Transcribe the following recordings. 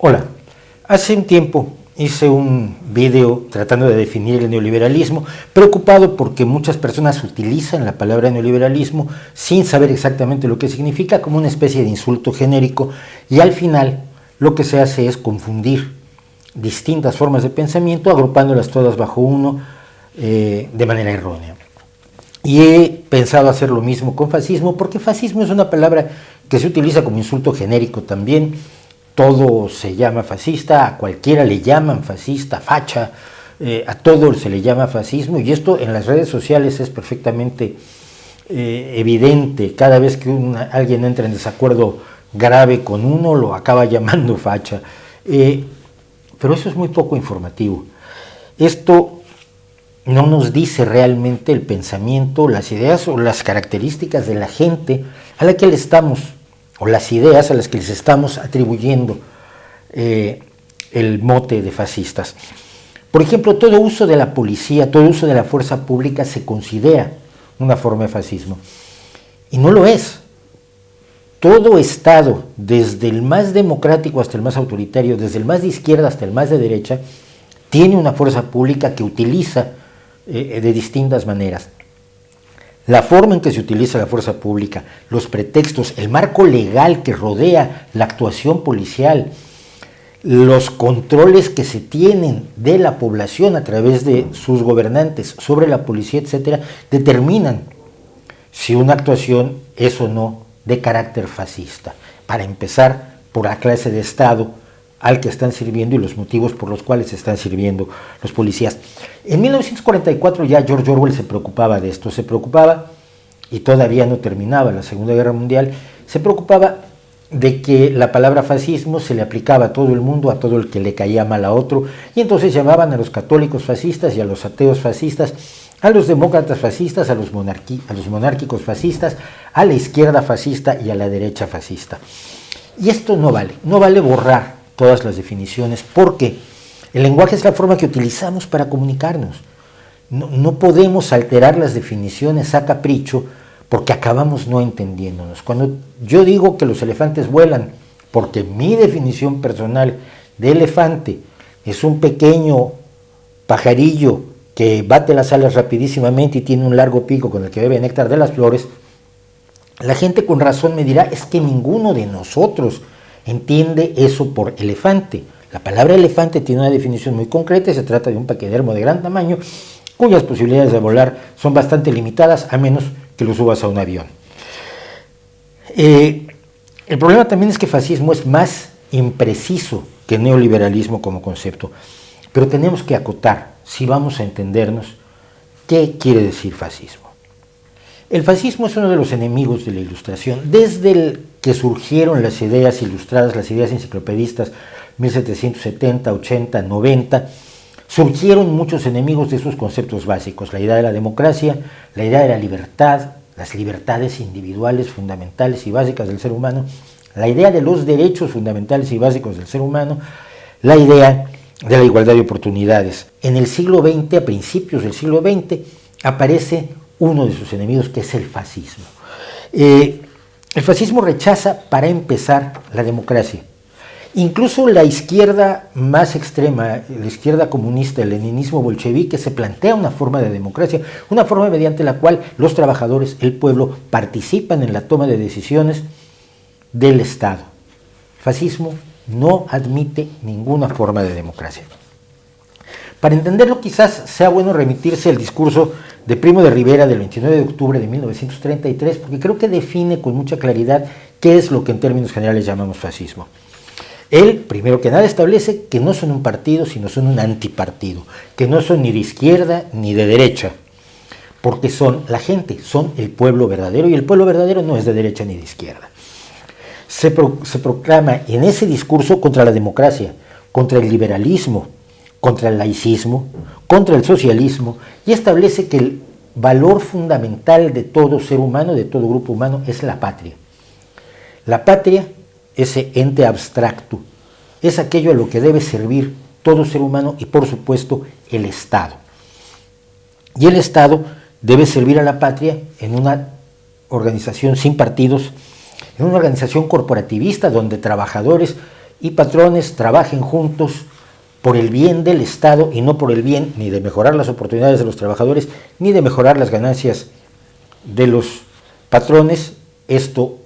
Hola, hace un tiempo hice un video tratando de definir el neoliberalismo, preocupado porque muchas personas utilizan la palabra neoliberalismo sin saber exactamente lo que significa, como una especie de insulto genérico, y al final lo que se hace es confundir distintas formas de pensamiento, agrupándolas todas bajo uno de manera errónea. Y he pensado hacer lo mismo con fascismo, porque fascismo es una palabra que se utiliza como insulto genérico también. Todo se llama fascista, a cualquiera le llaman fascista, facha, a todo se le llama fascismo, y esto en las redes sociales es perfectamente evidente. Cada vez que alguien entra en desacuerdo grave con uno, lo acaba llamando facha. Pero eso es muy poco informativo. Esto no nos dice realmente el pensamiento, las ideas o las características de la gente a la que le estamos, o las ideas a las que les estamos atribuyendo el mote de fascistas. Por ejemplo, todo uso de la policía, todo uso de la fuerza pública se considera una forma de fascismo. Y no lo es. Todo Estado, desde el más democrático hasta el más autoritario, desde el más de izquierda hasta el más de derecha, tiene una fuerza pública que utiliza de distintas maneras. La forma en que se utiliza la fuerza pública, los pretextos, el marco legal que rodea la actuación policial, los controles que se tienen de la población a través de sus gobernantes sobre la policía, etcétera, determinan si una actuación es o no de carácter fascista. Para empezar, por la clase de Estado al que están sirviendo y los motivos por los cuales están sirviendo los policías. En 1944 ya George Orwell se preocupaba de esto, y todavía no terminaba la Segunda Guerra Mundial, se preocupaba de que la palabra fascismo se le aplicaba a todo el mundo, a todo el que le caía mal a otro, y entonces llamaban a los católicos fascistas y a los ateos fascistas, a los demócratas fascistas, a los monárquicos fascistas, a la izquierda fascista y a la derecha fascista. Y esto no vale borrar todas las definiciones, porque el lenguaje es la forma que utilizamos para comunicarnos. No podemos alterar las definiciones a capricho porque acabamos no entendiéndonos. Cuando yo digo que los elefantes vuelan, porque mi definición personal de elefante es un pequeño pajarillo que bate las alas rapidísimamente y tiene un largo pico con el que bebe néctar de las flores, la gente con razón me dirá, es que ninguno de nosotros entiende eso por elefante. La palabra elefante tiene una definición muy concreta, se trata de un paquidermo de gran tamaño, cuyas posibilidades de volar son bastante limitadas, a menos que lo subas a un avión. El problema también es que fascismo es más impreciso que neoliberalismo como concepto, pero tenemos que acotar, si vamos a entendernos, qué quiere decir fascismo. El fascismo es uno de los enemigos de la Ilustración. Desde el que surgieron las ideas ilustradas, las ideas enciclopedistas, 1770, 80, 90, surgieron muchos enemigos de esos conceptos básicos: la idea de la democracia, la idea de la libertad, las libertades individuales fundamentales y básicas del ser humano, la idea de los derechos fundamentales y básicos del ser humano, la idea de la igualdad de oportunidades. En el siglo XX, a principios del siglo XX, aparece uno de sus enemigos, que es el fascismo. El fascismo rechaza, para empezar, la democracia. Incluso la izquierda más extrema, la izquierda comunista, el leninismo bolchevique, se plantea una forma de democracia, una forma mediante la cual los trabajadores, el pueblo, participan en la toma de decisiones del Estado. El fascismo no admite ninguna forma de democracia. Para entenderlo, quizás sea bueno remitirse al discurso de Primo de Rivera del 29 de octubre de 1933, porque creo que define con mucha claridad qué es lo que en términos generales llamamos fascismo. Él, primero que nada, establece que no son un partido, sino son un antipartido, que no son ni de izquierda ni de derecha, porque son la gente, son el pueblo verdadero, y el pueblo verdadero no es de derecha ni de izquierda. Se proclama en ese discurso contra la democracia, contra el liberalismo, contra el laicismo, contra el socialismo, y establece que el valor fundamental de todo ser humano, de todo grupo humano, es la patria. La patria, ese ente abstracto, es aquello a lo que debe servir todo ser humano y, por supuesto, el Estado. Y el Estado debe servir a la patria en una organización sin partidos, en una organización corporativista donde trabajadores y patrones trabajen juntos por el bien del Estado y no por el bien ni de mejorar las oportunidades de los trabajadores ni de mejorar las ganancias de los patrones. Esto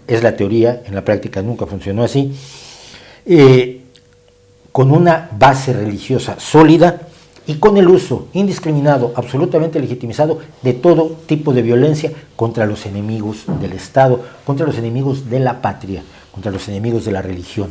es la teoría, en la práctica nunca funcionó así. Con una base religiosa sólida y con el uso indiscriminado, absolutamente legitimizado, de todo tipo de violencia contra los enemigos del Estado, contra los enemigos de la patria, contra los enemigos de la religión.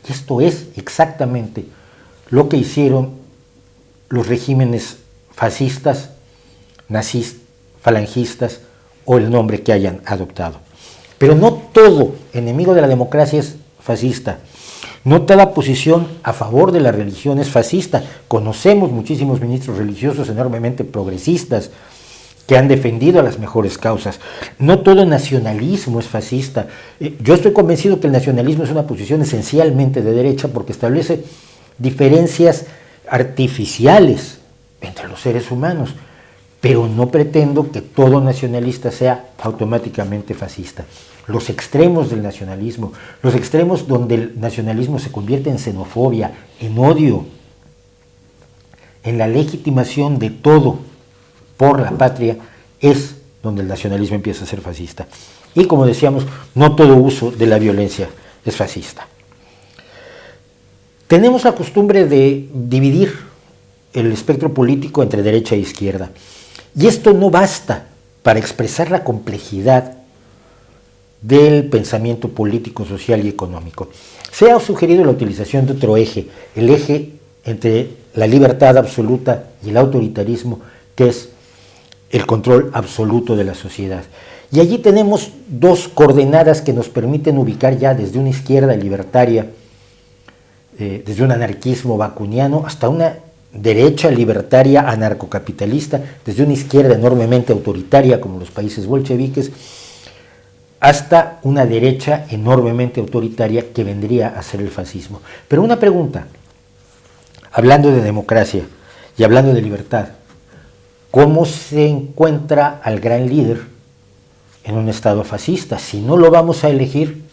Y esto es exactamente lo que hicieron los regímenes fascistas, nazistas, falangistas o el nombre que hayan adoptado. Pero no todo enemigo de la democracia es fascista. No toda posición a favor de la religión es fascista. Conocemos muchísimos ministros religiosos enormemente progresistas que han defendido a las mejores causas. No todo nacionalismo es fascista. Yo estoy convencido que el nacionalismo es una posición esencialmente de derecha porque establece diferencias artificiales entre los seres humanos, pero no pretendo que todo nacionalista sea automáticamente fascista. Los extremos del nacionalismo, los extremos donde el nacionalismo se convierte en xenofobia, en odio, en la legitimación de todo por la patria, es donde el nacionalismo empieza a ser fascista. Y como decíamos, no todo uso de la violencia es fascista. Tenemos la costumbre de dividir el espectro político entre derecha e izquierda. Y esto no basta para expresar la complejidad del pensamiento político, social y económico. Se ha sugerido la utilización de otro eje, el eje entre la libertad absoluta y el autoritarismo, que es el control absoluto de la sociedad. Y allí tenemos dos coordenadas que nos permiten ubicar ya desde una izquierda libertaria, desde un anarquismo bakuniano, hasta una derecha libertaria anarcocapitalista, desde una izquierda enormemente autoritaria como los países bolcheviques, hasta una derecha enormemente autoritaria que vendría a ser el fascismo. Pero una pregunta, hablando de democracia y hablando de libertad, ¿cómo se encuentra al gran líder en un estado fascista? Si no lo vamos a elegir,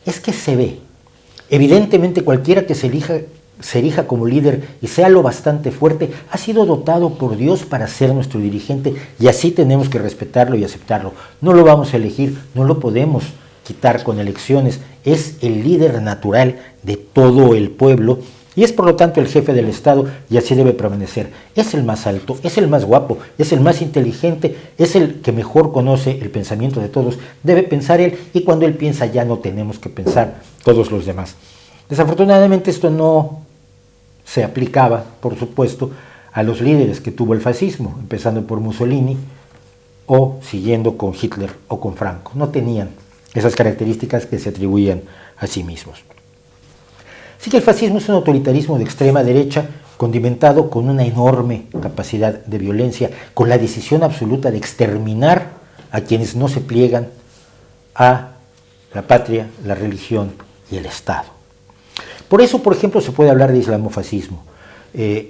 es que se ve. Evidentemente cualquiera que se erija como líder y sea lo bastante fuerte, ha sido dotado por Dios para ser nuestro dirigente y así tenemos que respetarlo y aceptarlo. No lo vamos a elegir, no lo podemos quitar con elecciones, es el líder natural de todo el pueblo y es por lo tanto el jefe del Estado y así debe permanecer. Es el más alto, es el más guapo, es el más inteligente, es el que mejor conoce el pensamiento de todos, debe pensar él y cuando él piensa ya no tenemos que pensar todos los demás. Desafortunadamente esto no se aplicaba, por supuesto, a los líderes que tuvo el fascismo, empezando por Mussolini o siguiendo con Hitler o con Franco. No tenían esas características que se atribuían a sí mismos. Así que el fascismo es un autoritarismo de extrema derecha condimentado con una enorme capacidad de violencia, con la decisión absoluta de exterminar a quienes no se pliegan a la patria, la religión y el Estado. Por eso, por ejemplo, se puede hablar de islamofascismo.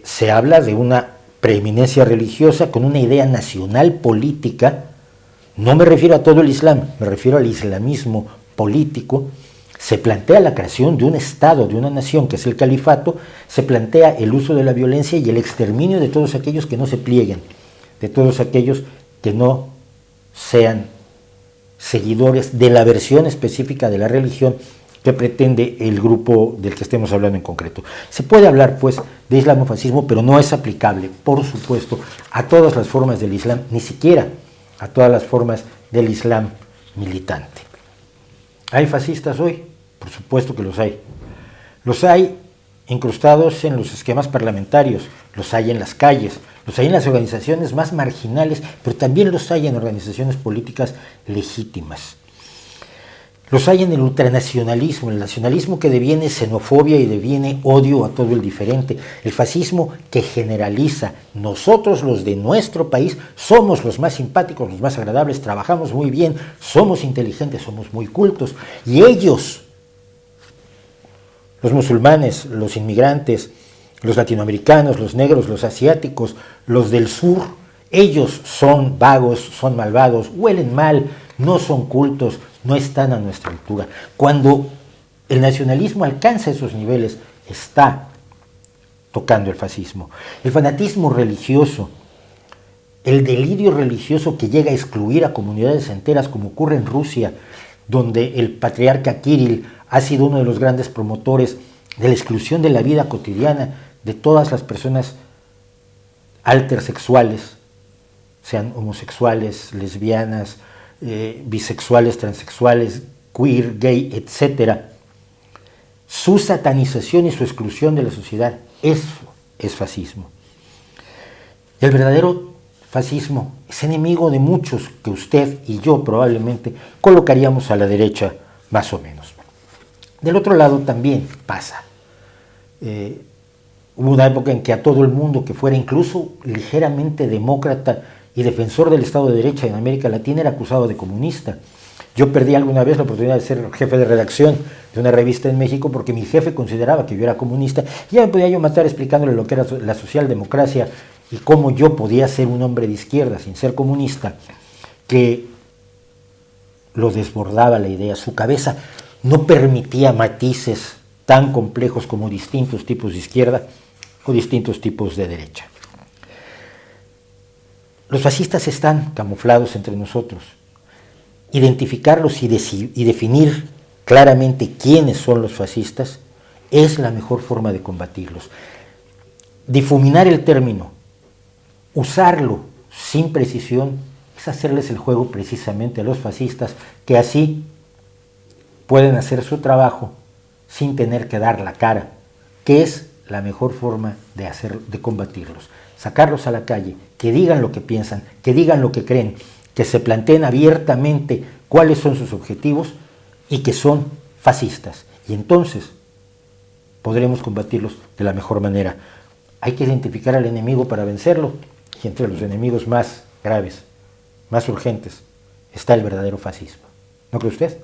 Se habla de una preeminencia religiosa con una idea nacional política. No me refiero a todo el Islam, me refiero al islamismo político. Se plantea la creación de un Estado, de una nación, que es el califato. Se plantea el uso de la violencia y el exterminio de todos aquellos que no se plieguen, de todos aquellos que no sean seguidores de la versión específica de la religión que pretende el grupo del que estemos hablando en concreto. Se puede hablar, pues, de islamofascismo, pero no es aplicable, por supuesto, a todas las formas del Islam, ni siquiera a todas las formas del Islam militante. ¿Hay fascistas hoy? Por supuesto que los hay. Los hay incrustados en los esquemas parlamentarios, los hay en las calles, los hay en las organizaciones más marginales, pero también los hay en organizaciones políticas legítimas. Los hay en el ultranacionalismo, el nacionalismo que deviene xenofobia y deviene odio a todo el diferente, el fascismo que generaliza. Nosotros, los de nuestro país, somos los más simpáticos, los más agradables, trabajamos muy bien, somos inteligentes, somos muy cultos, y ellos, los musulmanes, los inmigrantes, los latinoamericanos, los negros, los asiáticos, los del sur, ellos son vagos, son malvados, huelen mal, no son cultos, no están a nuestra altura. Cuando el nacionalismo alcanza esos niveles, está tocando el fascismo. El fanatismo religioso, el delirio religioso que llega a excluir a comunidades enteras, como ocurre en Rusia, donde el patriarca Kirill ha sido uno de los grandes promotores de la exclusión de la vida cotidiana de todas las personas altersexuales, sean homosexuales, lesbianas, bisexuales, transexuales, queer, gay, etc. Su satanización y su exclusión de la sociedad, eso es fascismo. El verdadero fascismo es enemigo de muchos que usted y yo probablemente colocaríamos a la derecha, más o menos. Del otro lado también pasa. Hubo una época en que a todo el mundo que fuera incluso ligeramente demócrata y defensor del Estado de Derecha en América Latina era acusado de comunista. Yo perdí alguna vez la oportunidad de ser jefe de redacción de una revista en México porque mi jefe consideraba que yo era comunista y ya me podía yo matar explicándole lo que era la socialdemocracia y cómo yo podía ser un hombre de izquierda sin ser comunista, que lo desbordaba la idea. Su cabeza no permitía matices tan complejos como distintos tipos de izquierda o distintos tipos de derecha. Los fascistas están camuflados entre nosotros. Identificarlos y definir claramente quiénes son los fascistas es la mejor forma de combatirlos. Difuminar el término, usarlo sin precisión, es hacerles el juego precisamente a los fascistas, que así pueden hacer su trabajo sin tener que dar la cara, que es la mejor forma de combatirlos. Sacarlos a la calle, que digan lo que piensan, que digan lo que creen, que se planteen abiertamente cuáles son sus objetivos y que son fascistas. Y entonces podremos combatirlos de la mejor manera. Hay que identificar al enemigo para vencerlo, y entre los enemigos más graves, más urgentes, está el verdadero fascismo. ¿No cree usted?